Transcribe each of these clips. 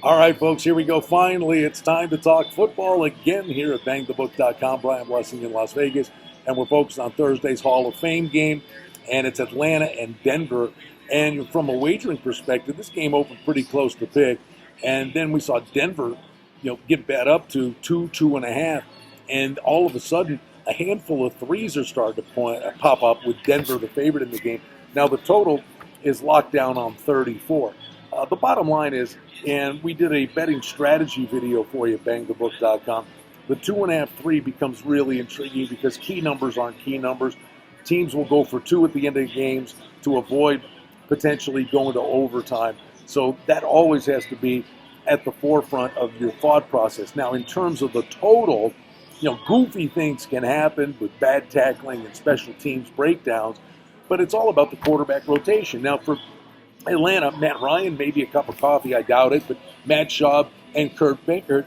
All right, folks, here we go. Finally, it's time to talk football again here at bangthebook.com. Brian Blessing in Las Vegas, and we're focused on Thursday's Hall of Fame game, and it's Atlanta and Denver. And from a wagering perspective, this game opened pretty close to pick, and then we saw Denver, get bet up to 2.5, and all of a sudden, a handful of threes are starting to pop up with Denver the favorite in the game. Now the total is locked down on 34. The bottom line is, and we did a betting strategy video for you at bangthebook.com, the 2.5, 3 becomes really intriguing because key numbers aren't key numbers. Teams will go for 2 at the end of the games to avoid potentially going to overtime. So that always has to be at the forefront of your thought process. Now, in terms of the total, goofy things can happen with bad tackling and special teams breakdowns, but it's all about the quarterback rotation. Now, for Atlanta, Matt Ryan, maybe a cup of coffee, I doubt it, but Matt Schaub and Benkert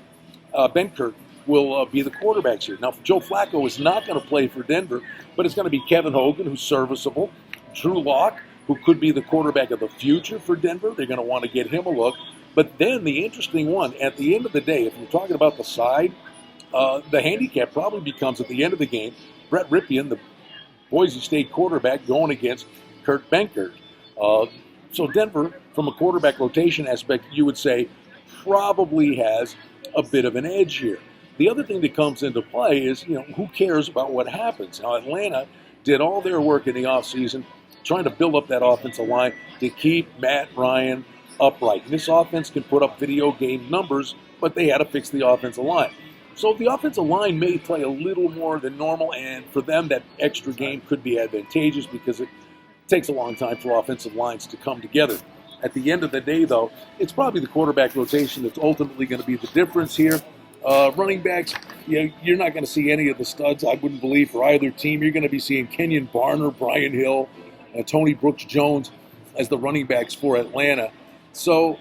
will be the quarterbacks here. Now, Joe Flacco is not going to play for Denver, but it's going to be Kevin Hogan, who's serviceable, Drew Lock, who could be the quarterback of the future for Denver. They're going to want to get him a look. But then the interesting one, at the end of the day, if you're talking about the side, the handicap probably becomes, at the end of the game, Brett Rypien, the Boise State quarterback, going against Kurt Benkert. So Denver, from a quarterback rotation aspect, you would say probably has a bit of an edge here. The other thing that comes into play is, who cares about what happens? Now, Atlanta did all their work in the offseason trying to build up that offensive line to keep Matt Ryan upright. And this offense can put up video game numbers, but they had to fix the offensive line. So the offensive line may play a little more than normal, and for them that extra game could be advantageous because it takes a long time for offensive lines to come together. At the end of the day, though, it's probably the quarterback rotation that's ultimately going to be the difference here. Running backs, you're not going to see any of the studs, I wouldn't believe, for either team. You're going to be seeing Kenyon Barner, Brian Hill, Tony Brooks-Jones as the running backs for Atlanta. So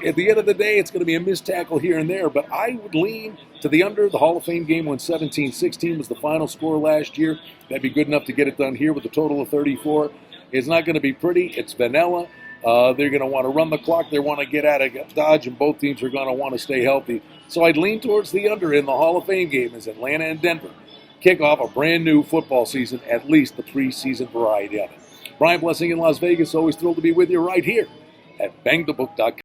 at the end of the day, it's going to be a missed tackle here and there, but I would lean to the under. The Hall of Fame game went 17-16 was the final score last year. That'd be good enough to get it done here with a total of 34. It's not going to be pretty. It's vanilla. They're going to want to run the clock. They want to get out of Dodge, and both teams are going to want to stay healthy. So I'd lean towards the under in the Hall of Fame game as Atlanta and Denver kick off a brand new football season, at least the preseason variety of it. Brian Blessing in Las Vegas, always thrilled to be with you right here at bangthebook.com.